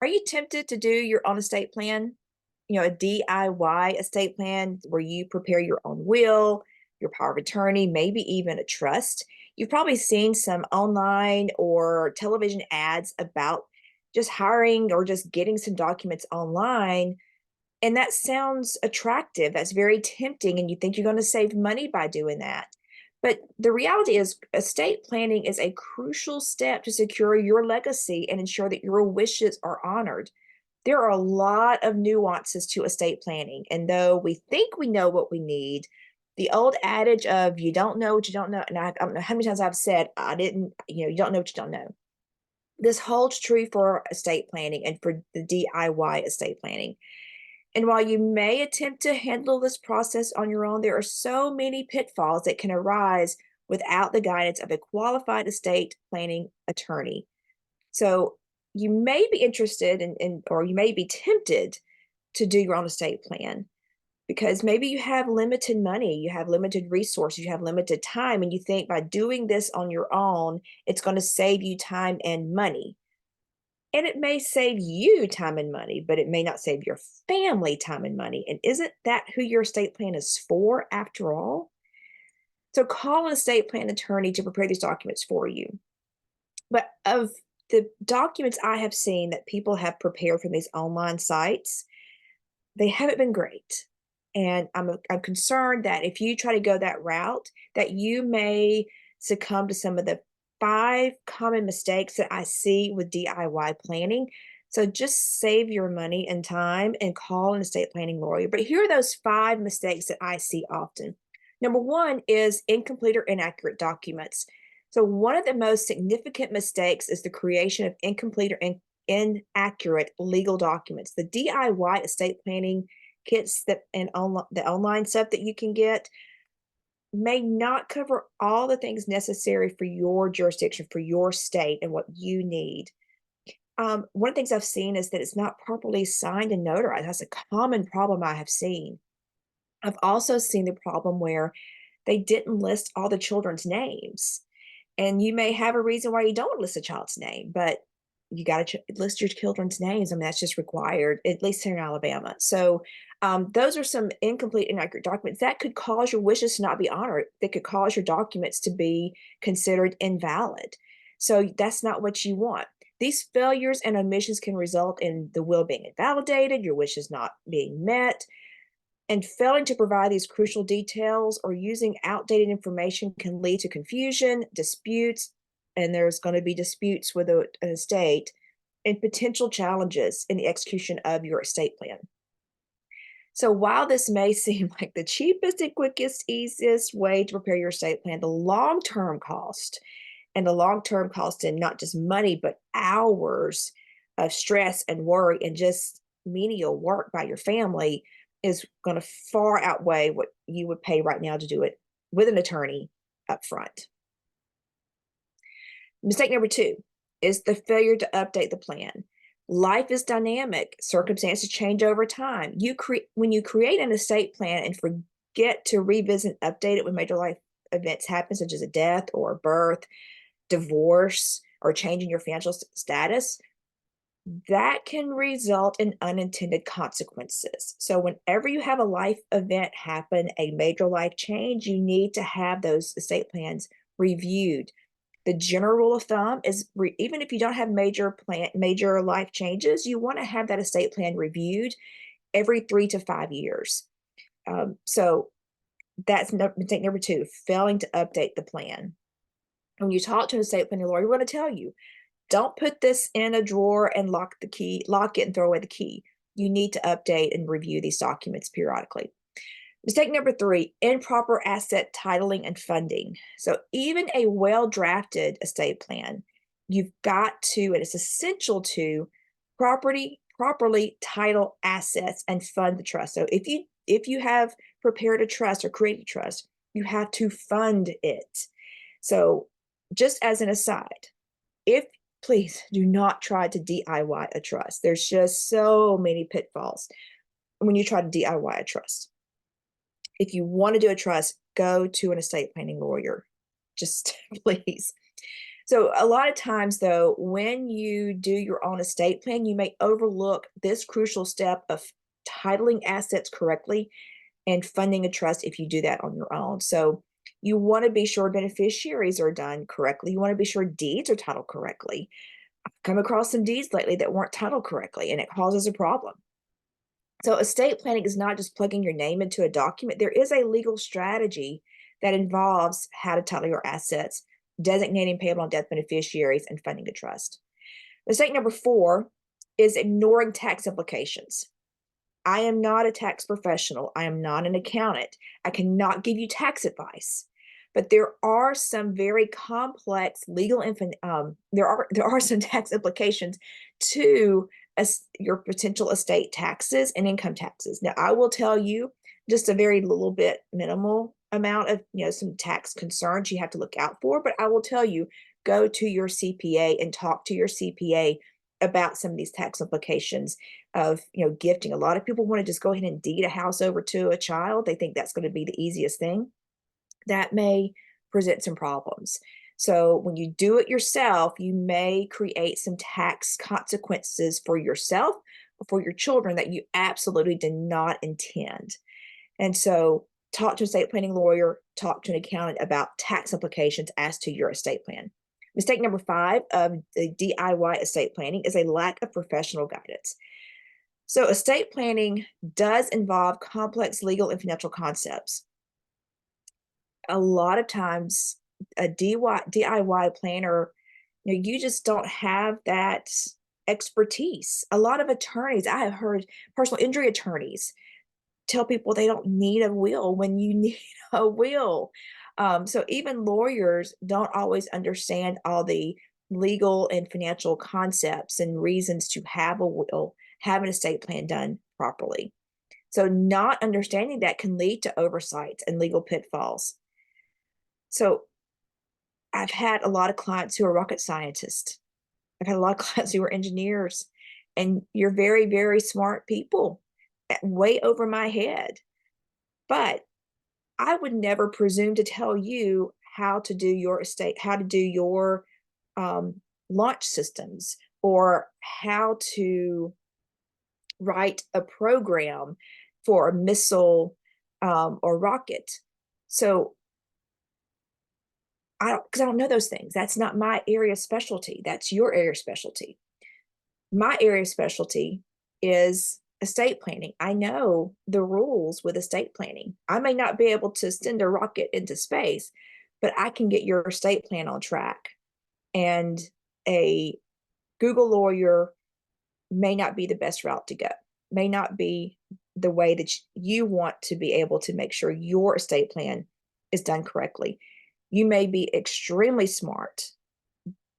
Are you tempted to do your own estate plan? A DIY estate plan where you prepare your own will, your power of attorney, maybe even a trust. You've probably seen some online or television ads about just hiring or just getting some documents online. And that sounds attractive. That's very tempting. And you think you're going to save money by doing that. But the reality is, estate planning is a crucial step to secure your legacy and ensure that your wishes are honored. There are a lot of nuances to estate planning, and though we think we know what we need, the old adage of "you don't know what you don't know," and I don't know how many times I've said, "I didn't," you don't know what you don't know. This holds true for estate planning and for the DIY estate planning. And while you may attempt to handle this process on your own, there are so many pitfalls that can arise without the guidance of a qualified estate planning attorney. So you may be interested in or you may be tempted to do your own estate plan because maybe you have limited money, you have limited resources, you have limited time, and you think by doing this on your own, it's going to save you time and money. And it may save you time and money, but it may not save your family time and money. And isn't that who your estate plan is for after all? So call an estate plan attorney to prepare these documents for you. But of the documents I have seen that people have prepared from these online sites, they haven't been great. And I'm concerned that if you try to go that route, that you may succumb to some of the 5 common mistakes that I see with DIY planning. So just save your money and time and call an estate planning lawyer. But here are those 5 mistakes that I see often. Number 1 is incomplete or inaccurate documents. So one of the most significant mistakes is the creation of incomplete or inaccurate legal documents. The DIY estate planning kits that and the online stuff that you can get may not cover all the things necessary for your jurisdiction, for your state, and what you need. One of the things I've seen is that it's not properly signed and notarized. That's a common problem I have seen. I've also seen the problem where they didn't list all the children's names. And you may have a reason why you don't list a child's name, but you got to list your children's names. I mean, that's just required, at least here in Alabama. So, those are some incomplete, inaccurate documents that could cause your wishes to not be honored. That could cause your documents to be considered invalid. So, that's not what you want. These failures and omissions can result in the will being invalidated, your wishes not being met, and failing to provide these crucial details or using outdated information can lead to confusion, disputes, and there's going to be disputes with an estate and potential challenges in the execution of your estate plan. So while this may seem like the cheapest and quickest, easiest way to prepare your estate plan, the long-term cost and the long-term cost in not just money, but hours of stress and worry and just menial work by your family is going to far outweigh what you would pay right now to do it with an attorney up front. Mistake number 2 is the failure to update the plan. Life is dynamic. Circumstances change over time. When you create an estate plan and forget to revisit and update it when major life events happen, such as a death or a birth, divorce, or change in your financial status, that can result in unintended consequences. So whenever you have a life event happen, a major life change, you need to have those estate plans reviewed. The general rule of thumb is even if you don't have major life changes, you want to have that estate plan reviewed every 3 to 5 years. So that's mistake number 2, failing to update the plan. When you talk to an estate planning lawyer, we're going to tell you, don't put this in a drawer and lock it and throw away the key. You need to update and review these documents periodically. Mistake number 3, improper asset titling and funding. So even a well-drafted estate plan, you've got to, and it's essential to properly title assets and fund the trust. So if you have prepared a trust or created a trust, you have to fund it. So just as an aside, if please do not try to DIY a trust. There's just so many pitfalls when you try to DIY a trust. If you want to do a trust, go to an estate planning lawyer. Just please. So a lot of times though, when you do your own estate plan, you may overlook this crucial step of titling assets correctly and funding a trust if you do that on your own. So you want to be sure beneficiaries are done correctly. You want to be sure deeds are titled correctly. I've come across some deeds lately that weren't titled correctly, and it causes a problem. So estate planning is not just plugging your name into a document. There is a legal strategy that involves how to title your assets, designating payable on death beneficiaries, and funding a trust. Mistake number 4 is ignoring tax implications. I am not a tax professional. I am not an accountant. I cannot give you tax advice. But there are some very complex legal there are some tax implications to your potential estate taxes and income taxes. Now, I will tell you just a very little bit minimal amount of, some tax concerns you have to look out for, but I will tell you, go to your CPA and talk to your CPA about some of these tax implications of, gifting. A lot of people want to just go ahead and deed a house over to a child. They think that's going to be the easiest thing. That may present some problems. So when you do it yourself, you may create some tax consequences for yourself or for your children that you absolutely did not intend. And so talk to an estate planning lawyer, talk to an accountant about tax implications as to your estate plan. Mistake number 5 of the DIY estate planning is a lack of professional guidance. So estate planning does involve complex legal and financial concepts. A lot of times, a DIY planner, you just don't have that expertise. A lot of attorneys, I have heard personal injury attorneys tell people they don't need a will when you need a will. So even lawyers don't always understand all the legal and financial concepts and reasons to have a will, have an estate plan done properly. So not understanding that can lead to oversights and legal pitfalls. So I've had a lot of clients who are rocket scientists. I've had a lot of clients who are engineers, and you're very, very smart people, way over my head. But I would never presume to tell you how to do your estate, how to do your launch systems, or how to write a program for a missile or rocket. So because I don't know those things. That's not my area of specialty. That's your area of specialty. My area of specialty is estate planning. I know the rules with estate planning. I may not be able to send a rocket into space, but I can get your estate plan on track. And a Google lawyer may not be the best route to go, may not be the way that you want to be able to make sure your estate plan is done correctly. You may be extremely smart,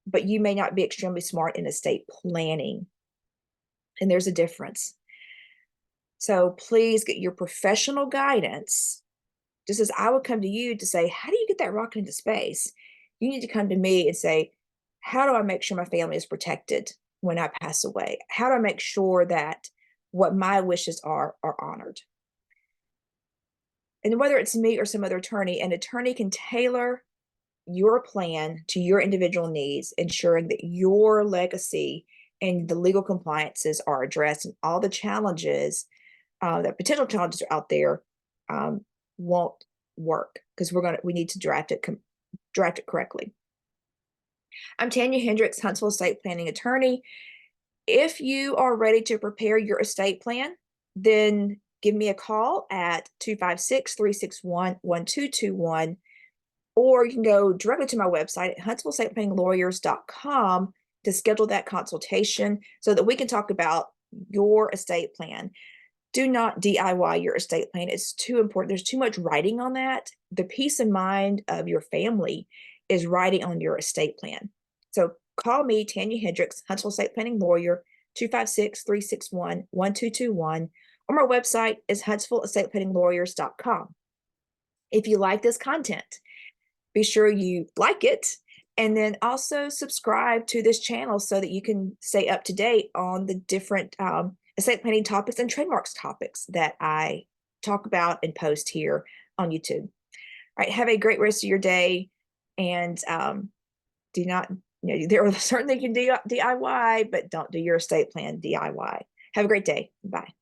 but you may not be extremely smart in estate planning. And there's a difference. So please get your professional guidance. Just as I would come to you to say, how do you get that rocket into space? You need to come to me and say, how do I make sure my family is protected when I pass away? How do I make sure that what my wishes are honored? And whether it's me or some other attorney, an attorney can tailor your plan to your individual needs, ensuring that your legacy and the legal compliances are addressed, and all the challenges, the potential challenges are out there, won't work, because we need to draft it correctly. I'm Tanya Hendricks, Huntsville Estate Planning Attorney. If you are ready to prepare your estate plan, then give me a call at 256-361-1221, or you can go directly to my website at huntsvilleestateplanninglawyers.com to schedule that consultation so that we can talk about your estate plan. Do not DIY your estate plan. It's too important. There's too much writing on that. The peace of mind of your family is writing on your estate plan. So call me, Tanya Hendricks, Huntsville Estate Planning Lawyer, 256-361-1221, or my website is huntsvilleestateplanninglawyers.com. If you like this content, be sure you like it, and then also subscribe to this channel so that you can stay up to date on the different estate planning topics and trademarks topics that I talk about and post here on YouTube. All right, have a great rest of your day, and do not, there are certain things you can do DIY, but don't do your estate plan DIY. Have a great day. Bye.